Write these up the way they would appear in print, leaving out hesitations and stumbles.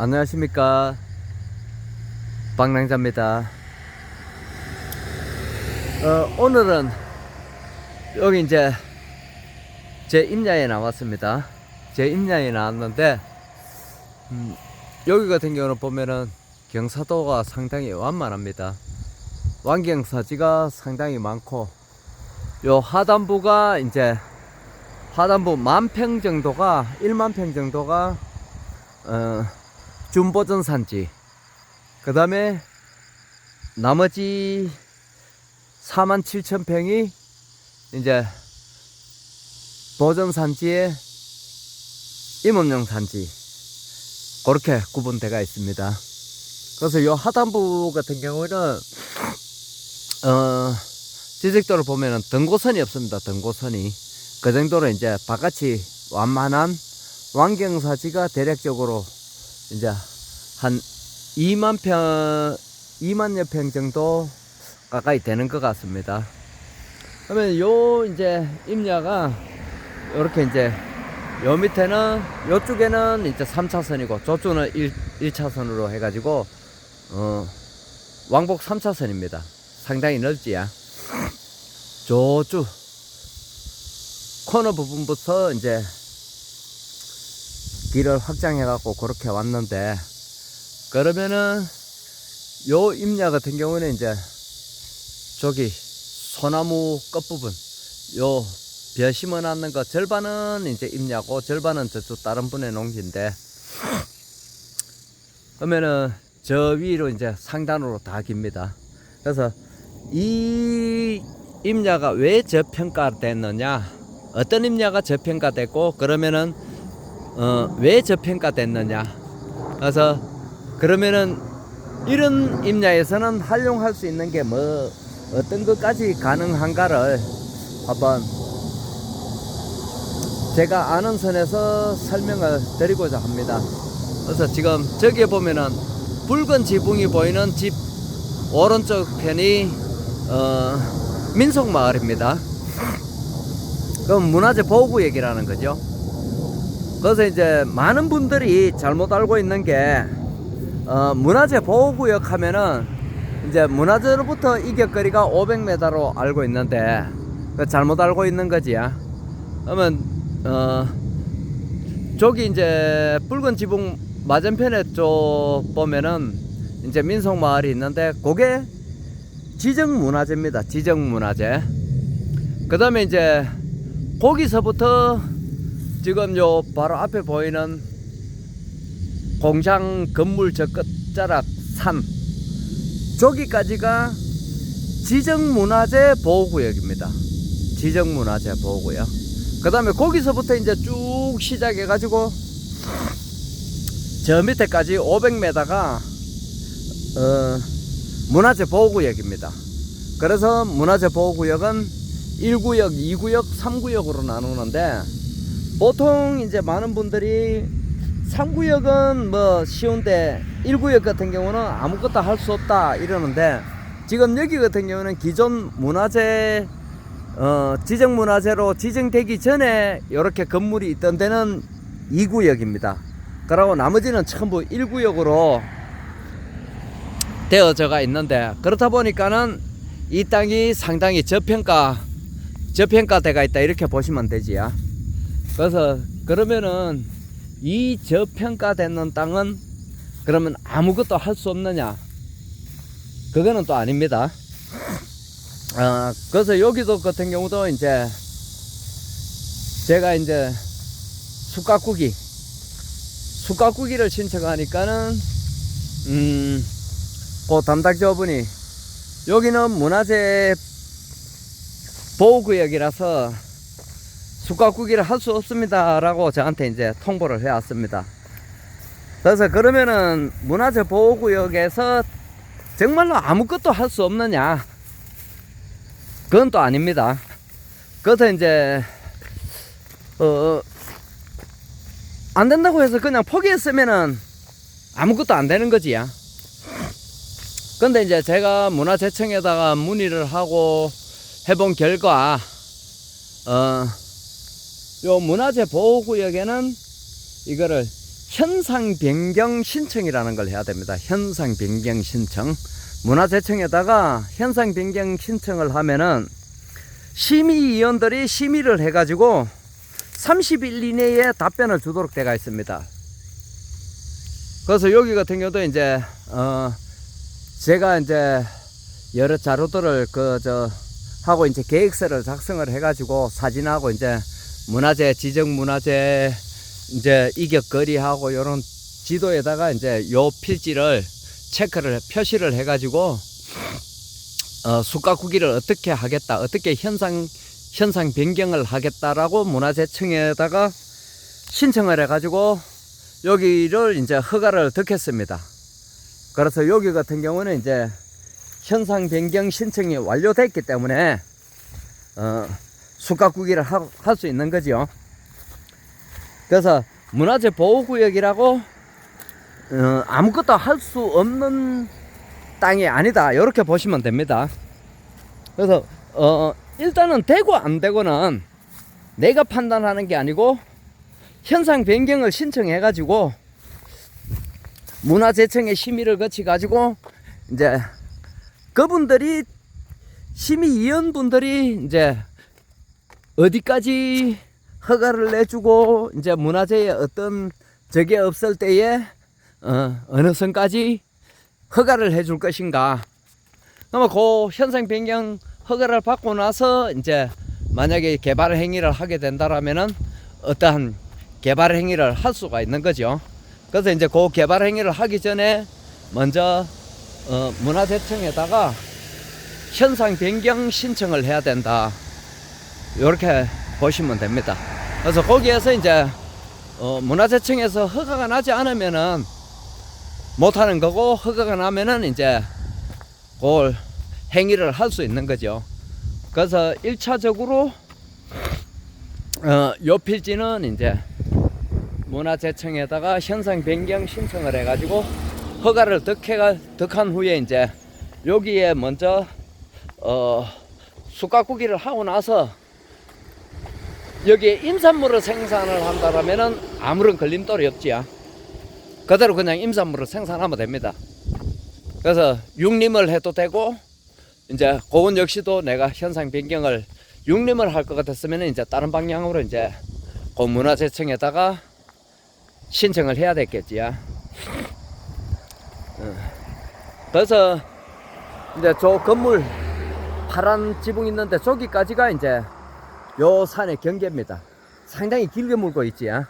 안녕하십니까, 방랑자입니다. 오늘은 여기 이제 제 임야에 나왔습니다. 제 임야에 나왔는데 여기 같은 경우는 보면은 경사도가 상당히 완만합니다. 완경사지가 상당히 많고, 요 하단부가 이제 하단부 10,000평 정도가 10,000평 정도가 준보전 산지, 그 다음에 나머지 47,000평이 이제 보전 산지에 임업용 산지, 그렇게 구분되어 있습니다. 그래서 요 하단부 같은 경우는 지적도를 보면은 등고선이 없습니다. 등고선이 그 정도로 이제 바깥이 완만한 완경사지가 대략적으로 이제 한 2만여 평 정도 가까이 되는 것 같습니다. 그러면 요 이제 임야가 이렇게 이제 요 밑에는 요쪽에는 이제 3차선이고 저쪽은 1차선으로 해가지고 왕복 3차선입니다. 상당히 넓지야. 저쪽 코너 부분부터 이제 길을 확장해 갖고 그렇게 왔는데, 그러면은 요 임야 같은 경우는 이제 저기 소나무 끝부분 요 벼 심어 놨는 거 절반은 이제 임야고 절반은 저쪽 다른 분의 농지인데, 그러면은 저 위로 이제 상단으로 다 깁니다. 그래서 이 임야가 왜 저평가됐느냐, 어떤 임야가 저평가됐고 그러면은 왜 저평가됐느냐. 그래서 그러면은 이런 임야에서는 활용할 수 있는 게 뭐 어떤 것까지 가능한가를 한번 제가 아는 선에서 설명을 드리고자 합니다. 그래서 지금 저기에 보면은 붉은 지붕이 보이는 집 오른쪽 편이 민속마을입니다. 그럼 문화재 보호구역이라는 거죠. 그래서 이제 많은 분들이 잘못 알고 있는 게 문화재 보호구역 하면은 이제 문화재로부터 이격거리가 500m로 알고 있는데 잘못 알고 있는 거지. 그러면 저기 이제 붉은 지붕 맞은편에 쪽 보면은 이제 민속마을이 있는데 그게 지정문화재입니다. 지정문화재. 그 다음에 이제 거기서부터 지금 요 바로 앞에 보이는 공장 건물 저 끝자락 산 저기까지가 지정문화재 보호구역입니다. 지정문화재 보호구역. 그 다음에 거기서부터 이제 쭉 시작해 가지고 저 밑에까지 500m가 문화재 보호구역입니다. 그래서 문화재 보호구역은 1구역, 2구역, 3구역으로 나누는데, 보통 이제 많은 분들이 3구역은 뭐 쉬운데 1구역 같은 경우는 아무것도 할 수 없다 이러는데, 지금 여기 같은 경우는 기존 문화재 지정문화재로 지정되기 전에 이렇게 건물이 있던 데는 2구역입니다. 그리고 나머지는 전부 1구역으로 되어져가 있는데, 그렇다 보니까는 이 땅이 상당히 저평가되가 있다 이렇게 보시면 되지요. 그래서 그러면은 이 저평가되는 땅은 그러면 아무것도 할 수 없느냐? 그거는 또 아닙니다. 그래서 여기도 같은 경우도 이제 제가 이제 숯가꾸기를 신청하니까는 그 담당자분이 여기는 문화재 보호구역이라서 숯가꾸기를 할 수 없습니다 라고 저한테 이제 통보를 해 왔습니다. 그래서 그러면은 문화재 보호구역에서 정말로 아무것도 할 수 없느냐? 그건 또 아닙니다. 그래서 이제 안 된다고 해서 그냥 포기했으면은 아무것도 안 되는 거지. 근데 이제 제가 문화재청에다가 문의를 하고 해본 결과 요 문화재 보호구역에는 이거를 현상 변경 신청이라는 걸 해야 됩니다. 현상 변경 신청. 문화재청에다가 현상 변경 신청을 하면은 심의위원들이 심의를 해가지고 30일 이내에 답변을 주도록 되어 있습니다. 그래서 여기 같은 경우도 이제 제가 이제 여러 자료들을 하고 이제 계획서를 작성을 해가지고 사진하고 이제 문화재 지정 문화재 이제 이격거리하고 이런 지도에다가 이제 요 필지를 체크를 표시를 해가지고 숯가꾸기를 어떻게 하겠다, 어떻게 현상 변경을 하겠다라고 문화재청에다가 신청을 해가지고 여기를 이제 허가를 듣겠습니다. 그래서 여기 같은 경우는 이제 현상 변경 신청이 완료됐기 때문에 숯가꾸기를 할 수 있는 거죠. 그래서 문화재 보호구역이라고 아무것도 할 수 없는 땅이 아니다, 이렇게 보시면 됩니다. 그래서 일단은 되고 안 되고는 내가 판단하는 게 아니고 현상 변경을 신청해 가지고 문화재청의 심의를 거치 가지고 이제 그분들이 심의위원분들이 이제 어디까지 허가를 내주고 이제 문화재에 어떤 적이 없을 때에 어느 선까지 허가를 해줄 것인가. 그러면 그 현상 변경 허가를 받고 나서 이제 만약에 개발 행위를 하게 된다라면은 어떠한 개발 행위를 할 수가 있는 거죠. 그래서 이제 그 개발 행위를 하기 전에 먼저 문화재청에다가 현상 변경 신청을 해야 된다, 이렇게 보시면 됩니다. 그래서 거기에서 이제 문화재청에서 허가가 나지 않으면은 못하는 거고, 허가가 나면은 이제 그걸 행위를 할 수 있는 거죠. 그래서 1차적으로 요 필지는 이제 문화재청에다가 현상 변경 신청을 해가지고 허가를 득한 후에 이제 여기에 먼저 숯가꾸기를 하고 나서 여기에 임산물을 생산을 한다라면은 아무런 걸림돌이 없지요. 그대로 그냥 임산물을 생산하면 됩니다. 그래서 육림을 해도 되고, 이제 그건 역시도 내가 현상 변경을 육림을 할 것 같았으면 이제 다른 방향으로 이제 그 문화재청에다가 신청을 해야 됐겠지요. 그래서 이제 저 건물 파란 지붕 있는데 저기까지가 이제 요 산의 경계입니다. 상당히 길게 물고 있지요.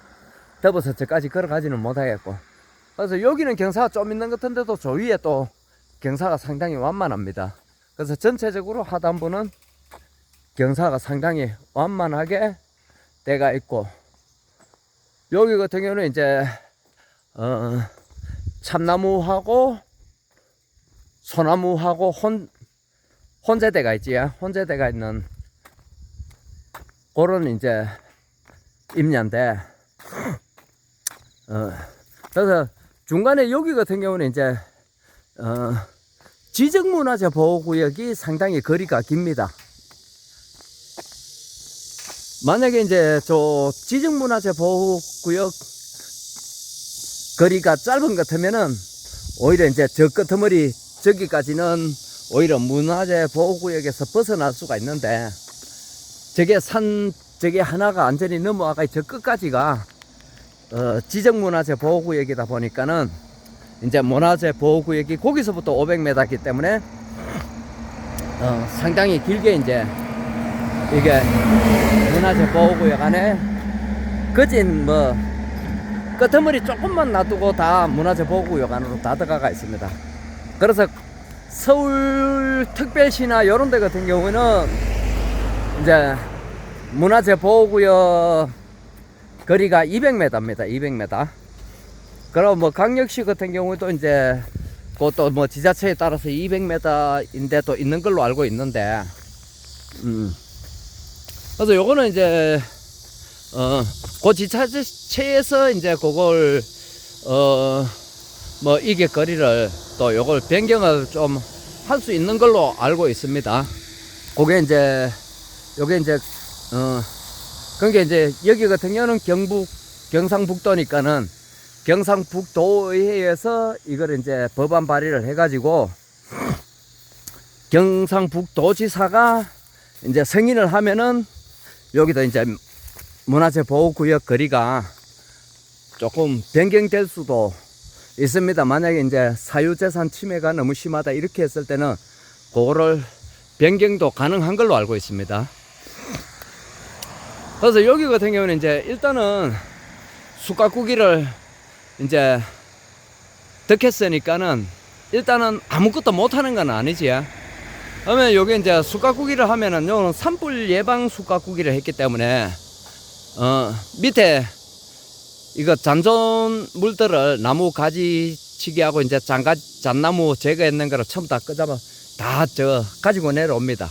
더워서 저까지 걸어가지는 못하겠고. 그래서 여기는 경사가 좀 있는 것 같은데도 저 위에 또 경사가 상당히 완만합니다. 그래서 전체적으로 하단부는 경사가 상당히 완만하게 되어 있고, 여기 같은 경우는 이제 참나무하고 소나무하고 혼재대가 있지요. 혼재대가 있는 그런 이제 임야인데, 그래서 중간에 여기 같은 경우는 이제 지정문화재 보호구역이 상당히 거리가 깁니다. 만약에 이제 저 지정문화재 보호구역 거리가 짧은 것 같으면은 오히려 이제 저 끄트머리 저기까지는 오히려 문화재 보호구역에서 벗어날 수가 있는데, 저게 하나가 완전히 넘어와가 저 끝까지가 지정문화재 보호구역이다 보니까는 이제 문화재 보호구역이 거기서부터 500m이기 때문에 상당히 길게 이제 이게 문화재 보호구역 안에 거진 뭐 끄트머리 조금만 놔두고 다 문화재 보호구역 안으로 다 들어가 있습니다. 그래서 서울 특별시나 이런 데 같은 경우는 이제 문화재 보호구역 거리가 200m입니다. 200m. 그럼 뭐 강력시 같은 경우도 이제 그것도 뭐 지자체에 따라서 200m인데 또 있는 걸로 알고 있는데, 그래서 요거는 이제 그 지자체에서 이제 그걸 뭐 이게 거리를 또 요걸 변경을 좀 할 수 있는 걸로 알고 있습니다. 그게 이제 요게 이제 그러니까 이제 여기 같은 경우는 경상북도니까는 경상북도의회에서 이걸 이제 법안 발의를 해가지고 경상북도지사가 이제 승인을 하면은 여기도 이제 문화재 보호구역 거리가 조금 변경될 수도 있습니다. 만약에 이제 사유재산 침해가 너무 심하다 이렇게 했을 때는 그거를 변경도 가능한 걸로 알고 있습니다. 그래서 여기 같은 경우는 이제 일단은 숯가꾸기를 이제 덕했으니까는 일단은 아무것도 못하는 건 아니지. 그러면 여기 이제 숯가꾸기를 하면은 요는 산불 예방 숯가꾸기를 했기 때문에 밑에 이거 잔존물들을 나무 가지치기하고 이제 잣나무 제거했는 거를 처음 다 끄잡아 다 가지고 내려옵니다.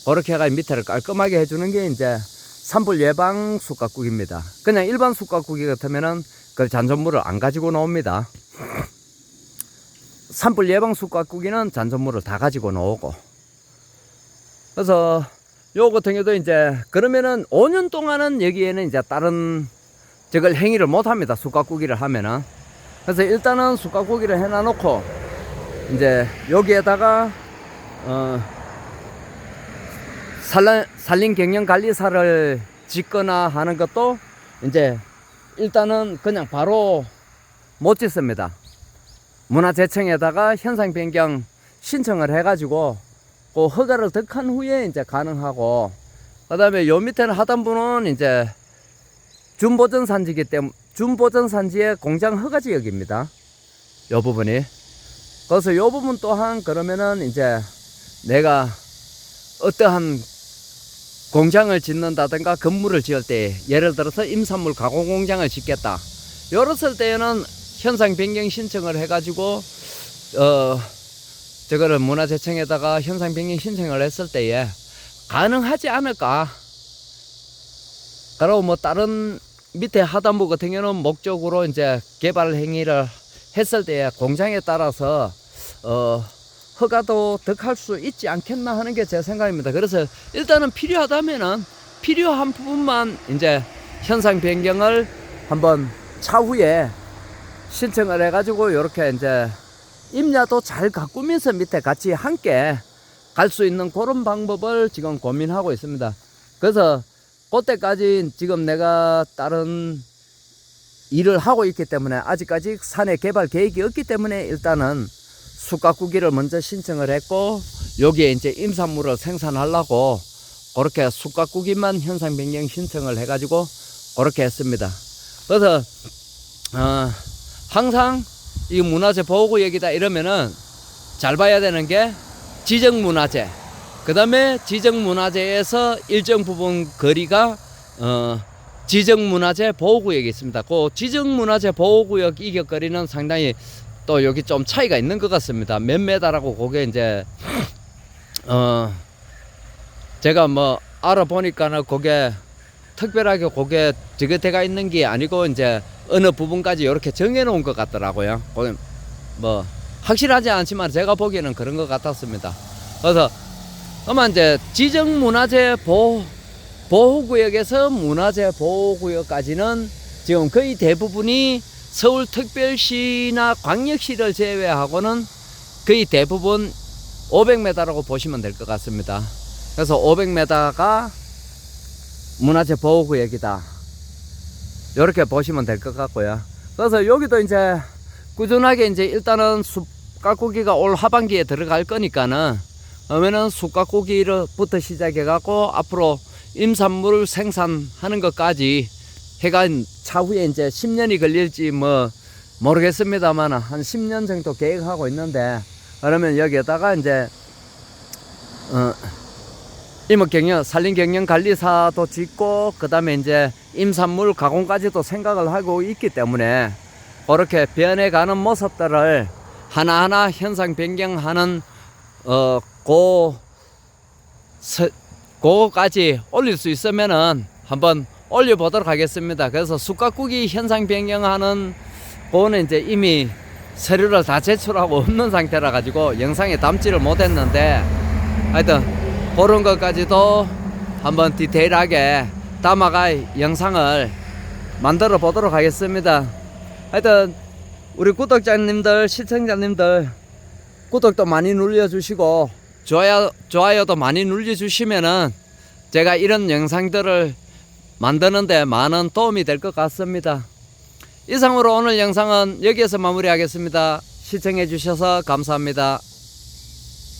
그렇게 해가 밑에를 깔끔하게 해주는 게 이제 산불 예방 숯가꾸기입니다. 그냥 일반 숯가꾸기 같으면은 그 잔존물을 안 가지고 나옵니다. 산불 예방 숯가꾸기는 잔존물을 다 가지고 나오고. 그래서 요 같은 경우도 이제 그러면은 5년 동안은 여기에는 이제 다른 저걸 행위를 못 합니다. 숯가꾸기를 하면은. 그래서 일단은 숯가꾸기를 해놔 놓고 이제 여기에다가 산림경영관리사를 짓거나 하는 것도 이제 일단은 그냥 바로 못 짓습니다. 문화재청에다가 현상 변경 신청을 해가지고 그 허가를 득한 후에 이제 가능하고, 그 다음에 요 밑에는 하단부는 이제 준보전산지이기 때문에 준보전산지의 공장 허가 지역입니다. 요 부분이. 그래서 요 부분 또한 그러면은 이제 내가 어떠한 공장을 짓는다든가 건물을 지을 때 예를 들어서 임산물 가공 공장을 짓겠다 이랬을 때에는 현상 변경 신청을 해가지고 저거를 문화재청에다가 현상 변경 신청을 했을 때에 가능하지 않을까. 그리고 뭐 다른 밑에 하단부 같은 경우는 목적으로 이제 개발 행위를 했을 때에 공장에 따라서 허가도 득할 수 있지 않겠나 하는 게 제 생각입니다. 그래서 일단은 필요하다면은 필요한 부분만 이제 현상 변경을 한번 차후에 신청을 해가지고 이렇게 이제 임야도 잘 가꾸면서 밑에 같이 함께 갈 수 있는 그런 방법을 지금 고민하고 있습니다. 그래서 그때까지 지금 내가 다른 일을 하고 있기 때문에 아직까지 산에 개발 계획이 없기 때문에 일단은 숯가꾸기를 먼저 신청을 했고, 여기에 이제 임산물을 생산하려고 그렇게 숯가꾸기만 현상 변경 신청을 해가지고 그렇게 했습니다. 그래서 항상 이 문화재 보호구역이다 이러면은 잘 봐야 되는 게 지정문화재, 그 다음에 지정문화재에서 일정 부분 거리가 지정문화재 보호구역이 있습니다. 그 지정문화재 보호구역 이격거리는 상당히 또 여기 좀 차이가 있는 것 같습니다. 몇 메다라고 그게 이제 제가 뭐 알아보니까는 그게 특별하게 그게 저것대가 있는 게 아니고 이제 어느 부분까지 이렇게 정해 놓은 것 같더라고요. 뭐 확실하지 않지만 제가 보기에는 그런 것 같았습니다. 그래서 아마 이제 지정문화재 보호구역에서 문화재 보호구역까지는 지금 거의 대부분이 서울특별시나 광역시를 제외하고는 거의 대부분 500m라고 보시면 될 것 같습니다. 그래서 500m가 문화재 보호구역이다 이렇게 보시면 될 것 같고요. 그래서 여기도 이제 꾸준하게 이제 일단은 숯가꾸기가 올 하반기에 들어갈 거니까는 그러면은 숯가꾸기부터 시작해 갖고 앞으로 임산물 생산하는 것까지 해가 차후에 이제 10년이 걸릴지 뭐 모르겠습니다만 한 10년 정도 계획하고 있는데, 그러면 여기에다가 이제 임업경영, 산림경영관리사도 짓고 그 다음에 이제 임산물 가공까지도 생각을 하고 있기 때문에 그렇게 변해가는 모습들을 하나하나 현상 변경하는 그거까지 올릴 수 있으면은 한번 올려보도록 하겠습니다. 그래서 숯가꾸기 현상 변경하는 그거는 이제 이미 서류를 다 제출하고 없는 상태라 가지고 영상에 담지를 못했는데, 하여튼 그런 것까지도 한번 디테일하게 담아가 영상을 만들어 보도록 하겠습니다. 하여튼 우리 구독자님들, 시청자님들 구독도 많이 눌러주시고 좋아요도 많이 눌러주시면은 제가 이런 영상들을 만드는데 많은 도움이 될 것 같습니다. 이상으로 오늘 영상은 여기에서 마무리하겠습니다. 시청해 주셔서 감사합니다.